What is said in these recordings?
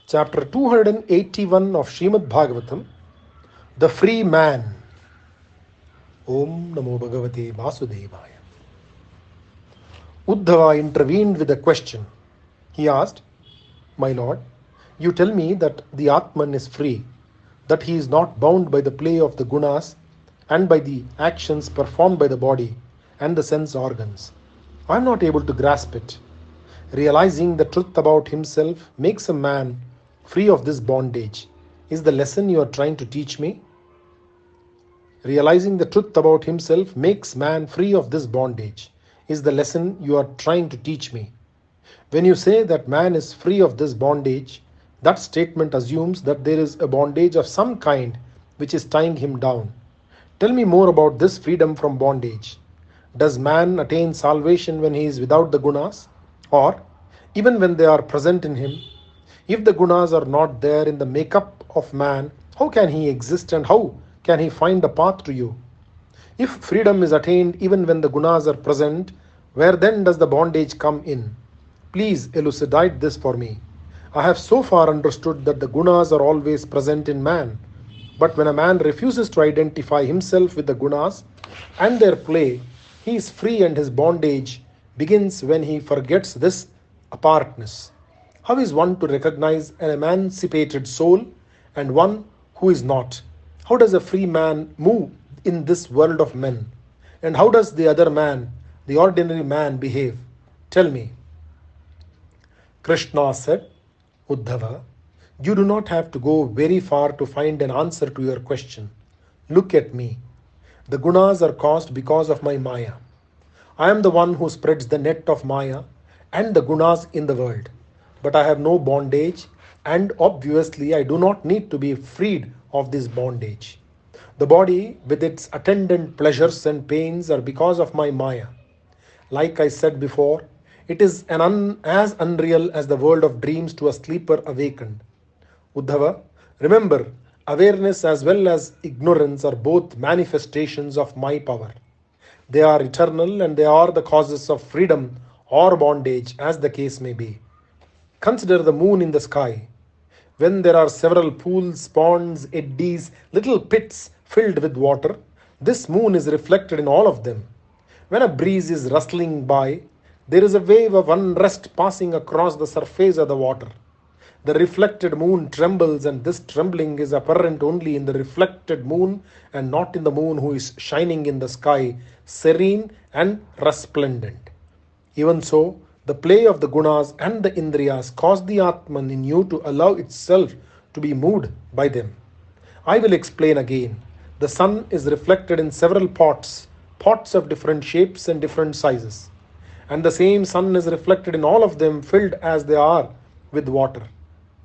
Chapter 281 of Shrimadbhagavatam, The Free Man. Om Namo Bhagavate Vasudevaya. Uddhava intervened with a question. He asked, My Lord, you tell me that the Atman is free, that he is not bound by the play of the gunas and by the actions performed by the body and the sense organs. I am not able to grasp it. Realizing the truth about himself makes a man free of this bondage. Is the lesson you are trying to teach me? Realizing the truth about himself makes man free of this bondage. Is the lesson you are trying to teach me? When you say that man is free of this bondage, that statement assumes that there is a bondage of some kind which is tying him down. Tell me more about this freedom from bondage. Does man attain salvation when he is without the gunas? Or, even when they are present in him, if the gunas are not there in the makeup of man, how can he exist and how can he find a path to you? If freedom is attained even when the gunas are present, where then does the bondage come in? Please elucidate this for me. I have so far understood that the gunas are always present in man, but when a man refuses to identify himself with the gunas and their play, he is free and his bondage begins when he forgets this apartness. How is one to recognize an emancipated soul and one who is not? How does a free man move in this world of men? And how does the other man, the ordinary man, behave? Tell me. Krishna said, Uddhava, you do not have to go very far to find an answer to your question. Look at me. The gunas are caused because of my Maya. I am the one who spreads the net of Maya and the gunas in the world. But I have no bondage, and obviously I do not need to be freed of this bondage. The body with its attendant pleasures and pains are because of my Maya. Like I said before, it is as unreal as the world of dreams to a sleeper awakened. Uddhava, remember, awareness as well as ignorance are both manifestations of my power. They are eternal and they are the causes of freedom or bondage, as the case may be. Consider the moon in the sky. When there are several pools, ponds, eddies, little pits filled with water, this moon is reflected in all of them. When a breeze is rustling by, there is a wave of unrest passing across the surface of the water. The reflected moon trembles, and this trembling is apparent only in the reflected moon and not in the moon who is shining in the sky, serene and resplendent. Even so, the play of the gunas and the indriyas cause the Atman in you to allow itself to be moved by them. I will explain again. The sun is reflected in several pots, pots of different shapes and different sizes. And the same sun is reflected in all of them, filled as they are with water.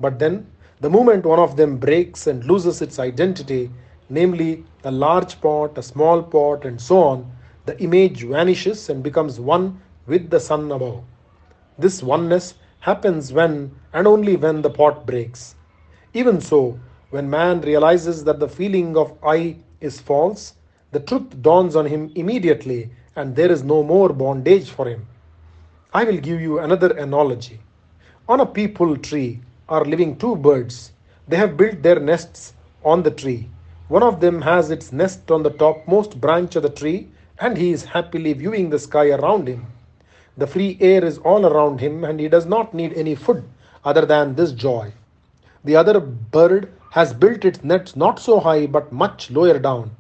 But then, the moment one of them breaks and loses its identity, namely a large pot, a small pot, and so on, the image vanishes and becomes one with the sun above. This oneness happens when and only when the pot breaks. Even so, when man realizes that the feeling of I is false, the truth dawns on him immediately and there is no more bondage for him. I will give you another analogy. On a peepul tree are living two birds. They have built their nests on the tree. One of them has its nest on the topmost branch of the tree and he is happily viewing the sky around him. The free air is all around him and he does not need any food other than this joy. The other bird has built its nest not so high but much lower down.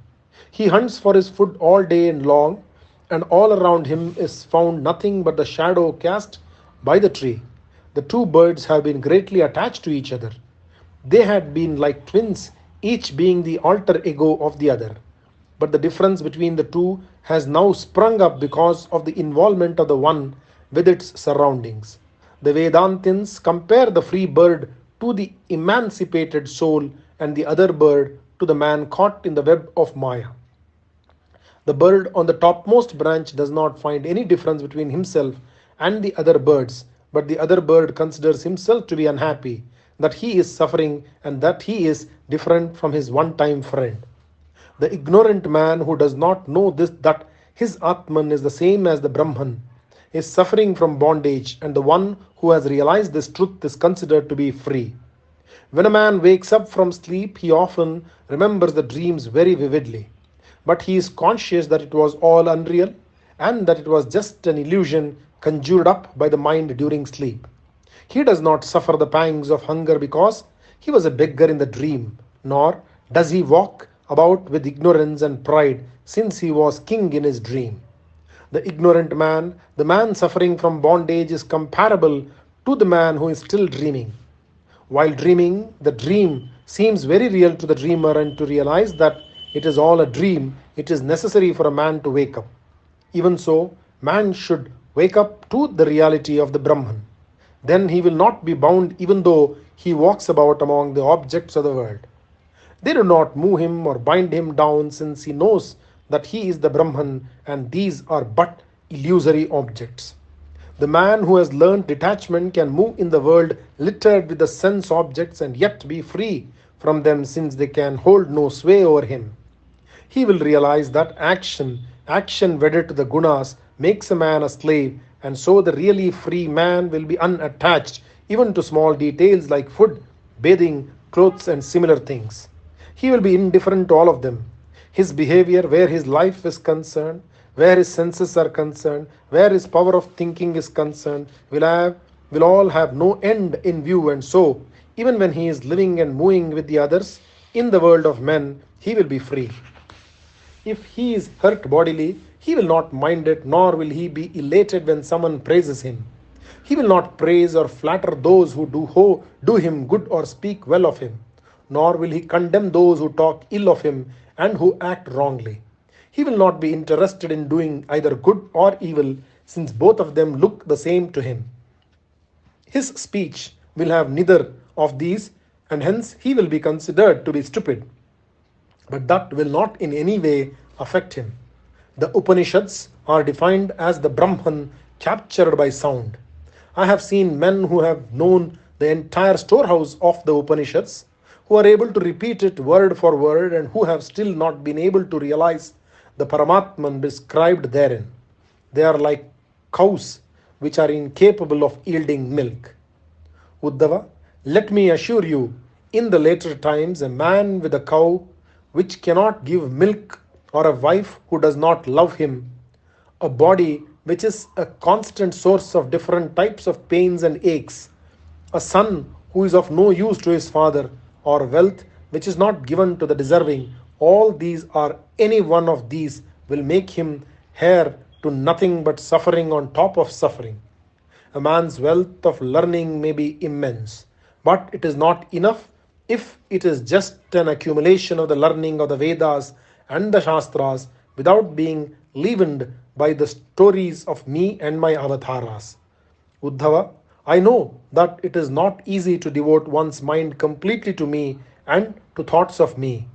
He hunts for his food all day and long, and all around him is found nothing but the shadow cast by the tree. The two birds have been greatly attached to each other. They had been like twins, each being the alter ego of the other. But the difference between the two has now sprung up because of the involvement of the one with its surroundings. The Vedantins compare the free bird to the emancipated soul and the other bird to the man caught in the web of Maya. The bird on the topmost branch does not find any difference between himself and the other birds, but the other bird considers himself to be unhappy, that he is suffering and that he is different from his one-time friend. The ignorant man who does not know this, that his Atman is the same as the Brahman, is suffering from bondage, and the one who has realized this truth is considered to be free. When a man wakes up from sleep, he often remembers the dreams very vividly, but he is conscious that it was all unreal and that it was just an illusion conjured up by the mind during sleep. He does not suffer the pangs of hunger because he was a beggar in the dream, nor does he walk about with ignorance and pride since he was king in his dream. The ignorant man, the man suffering from bondage, is comparable to the man who is still dreaming. While dreaming, the dream seems very real to the dreamer, and to realize that it is all a dream, it is necessary for a man to wake up. Even so, man should wake up to the reality of the Brahman. Then he will not be bound even though he walks about among the objects of the world. They do not move him or bind him down since he knows that he is the Brahman and these are but illusory objects. The man who has learned detachment can move in the world littered with the sense objects and yet be free from them since they can hold no sway over him. He will realize that action wedded to the gunas, makes a man a slave, and so the really free man will be unattached even to small details like food, bathing, clothes, and similar things. He will be indifferent to all of them. His behavior, where his life is concerned, where his senses are concerned, where his power of thinking is concerned, will all have no end in view, and so, even when he is living and moving with the others in the world of men, he will be free. If he is hurt bodily, he will not mind it, nor will he be elated when someone praises him. He will not praise or flatter those who do him good or speak well of him, nor will he condemn those who talk ill of him and who act wrongly. He will not be interested in doing either good or evil, since both of them look the same to him. His speech will have neither of these, and hence he will be considered to be stupid. But that will not in any way affect him. The Upanishads are defined as the Brahman captured by sound. I have seen men who have known the entire storehouse of the Upanishads, who are able to repeat it word for word, and who have still not been able to realize the Paramatman described therein. They are like cows which are incapable of yielding milk. Uddhava, let me assure you, in the later times, a man with a cow which cannot give milk, or a wife who does not love him, a body which is a constant source of different types of pains and aches, a son who is of no use to his father, or wealth which is not given to the deserving, all these or any one of these will make him heir to nothing but suffering on top of suffering. A man's wealth of learning may be immense, but it is not enough if it is just an accumulation of the learning of the Vedas and the Shastras without being leavened by the stories of me and my avatars. Uddhava, I know that it is not easy to devote one's mind completely to me and to thoughts of me.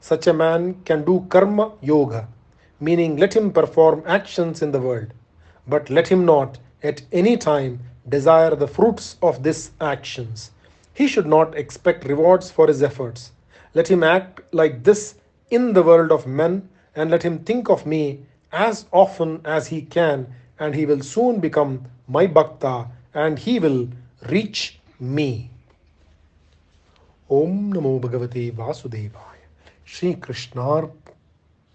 Such a man can do karma yoga, meaning let him perform actions in the world, but let him not at any time desire the fruits of these actions. He should not expect rewards for his efforts. Let him act like this in the world of men, and let him think of me as often as he can, and he will soon become my bhakta, and he will reach me. Om Namo Bhagavate Vasudevaya. Shri Krishnar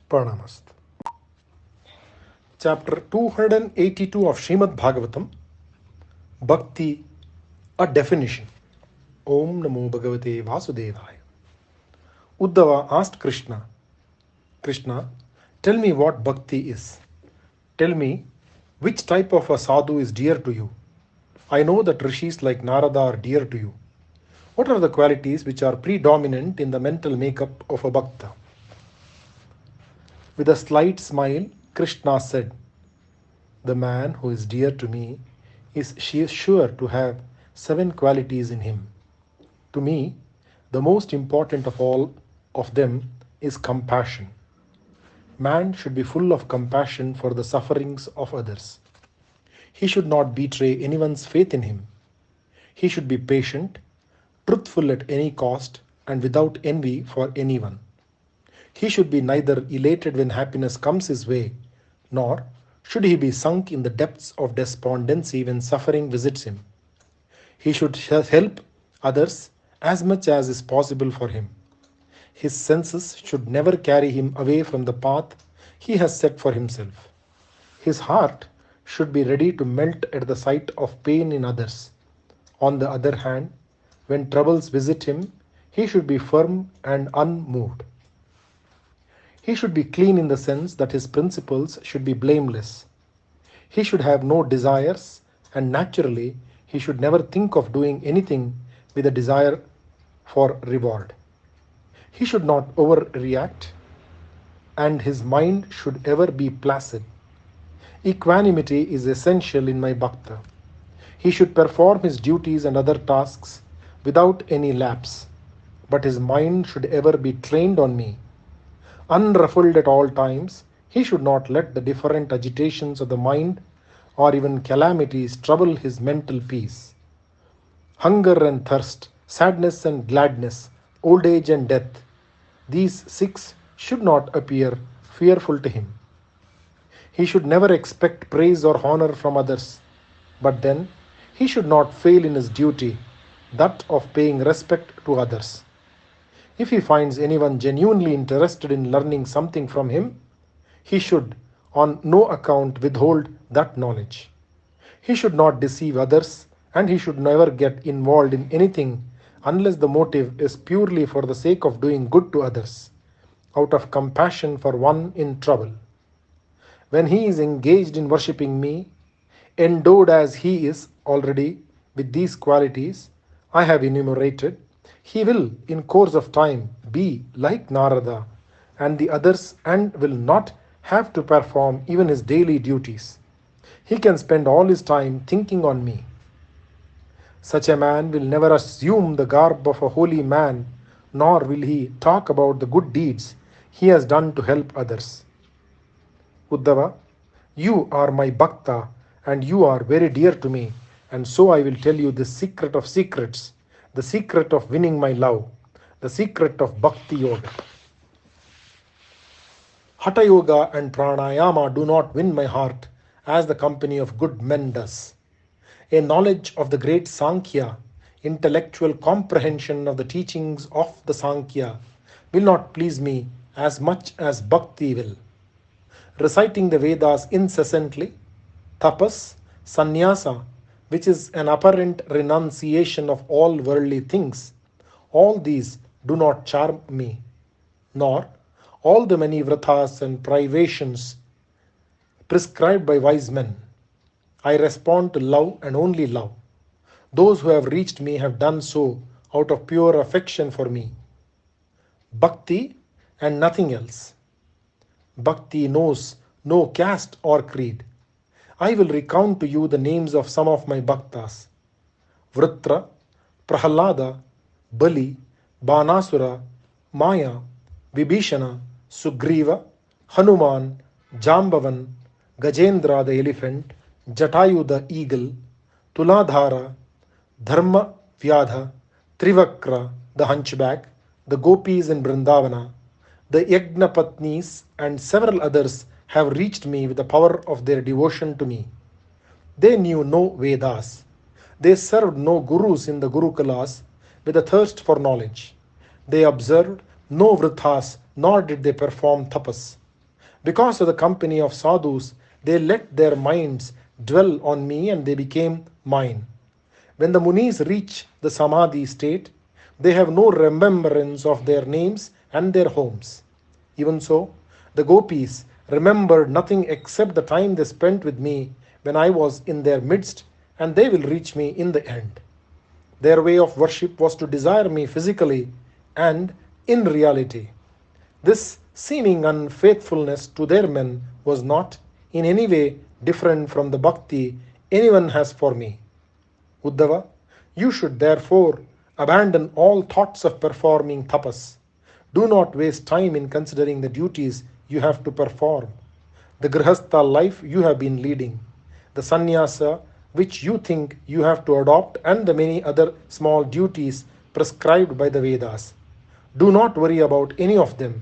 Pranamast. Chapter 282 of Shrimadbhagavatam, Bhakti, a definition. Om Namo Bhagavate Vasudevaya. Uddhava asked Krishna, Krishna, tell me what bhakti is. Tell me which type of a sadhu is dear to you. I know that rishis like Narada are dear to you. What are the qualities which are predominant in the mental makeup of a bhakta? With a slight smile, Krishna said, the man who is dear to me is sure to have 7 qualities in him. To me, the most important of all of them is compassion. Man should be full of compassion for the sufferings of others. He should not betray anyone's faith in him. He should be patient, truthful at any cost, and without envy for anyone. He should be neither elated when happiness comes his way, nor should he be sunk in the depths of despondency when suffering visits him. He should help others as much as is possible for him. His senses should never carry him away from the path he has set for himself. His heart should be ready to melt at the sight of pain in others. On the other hand, when troubles visit him, he should be firm and unmoved. He should be clean in the sense that his principles should be blameless. He should have no desires, and naturally, he should never think of doing anything with a desire for reward. He should not overreact, and his mind should ever be placid. Equanimity is essential in my bhakta. He should perform his duties and other tasks without any lapse, but his mind should ever be trained on me. Unruffled at all times, he should not let the different agitations of the mind or even calamities trouble his mental peace. Hunger and thirst, sadness and gladness, old age and death, these six should not appear fearful to him. He should never expect praise or honor from others, but then he should not fail in his duty, that of paying respect to others. If he finds anyone genuinely interested in learning something from him, he should on no account withhold that knowledge. He should not deceive others, and he should never get involved in anything unless the motive is purely for the sake of doing good to others, out of compassion for one in trouble. When he is engaged in worshipping me, endowed as he is already with these qualities I have enumerated, he will in course of time be like Narada and the others and will not have to perform even his daily duties. He can spend all his time thinking on me. Such a man will never assume the garb of a holy man, nor will he talk about the good deeds he has done to help others. Uddhava, you are my bhakta and you are very dear to me, and so I will tell you the secret of secrets, the secret of winning my love, the secret of bhakti yoga. Hatha yoga and pranayama do not win my heart as the company of good men does. A knowledge of the great Sankhya, intellectual comprehension of the teachings of the Sankhya, will not please me as much as bhakti will. Reciting the Vedas incessantly, tapas, sannyasa, which is an apparent renunciation of all worldly things, all these do not charm me, nor all the many vratas and privations prescribed by wise men. I respond to love and only love. Those who have reached me have done so out of pure affection for me. Bhakti and nothing else. Bhakti knows no caste or creed. I will recount to you the names of some of my bhaktas. Vritra, Prahalada, Bali, Banasura, Maya, Vibhishana, Sugriva, Hanuman, Jambavan, Gajendra the elephant, Jatayu the eagle, Tuladhara, Dharma Vyadha, Trivakra the hunchback, the gopis in Vrindavana, the Yagnapatnis and several others have reached me with the power of their devotion to me. They knew no Vedas. They served no gurus in the Gurukulas with a thirst for knowledge. They observed no vrithas, nor did they perform tapas. Because of the company of sadhus, they let their minds dwell on me and they became mine. When the munis reach the samadhi state, they have no remembrance of their names and their homes. Even so, the gopis remembered nothing except the time they spent with me when I was in their midst, and they will reach me in the end. Their way of worship was to desire me physically and in reality. This seeming unfaithfulness to their men was not in any way different from the bhakti anyone has for me. Uddhava, you should therefore abandon all thoughts of performing tapas. Do not waste time in considering the duties you have to perform, the grihastha life you have been leading, the sannyasa which you think you have to adopt, and the many other small duties prescribed by the Vedas. Do not worry about any of them.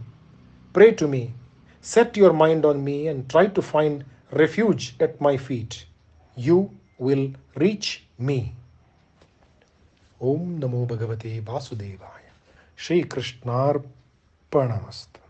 Pray to me, set your mind on me, and try to find refuge at my feet. You will reach me. Om Namo Bhagavate Vasudevaya. Shri Krishnarpanamast.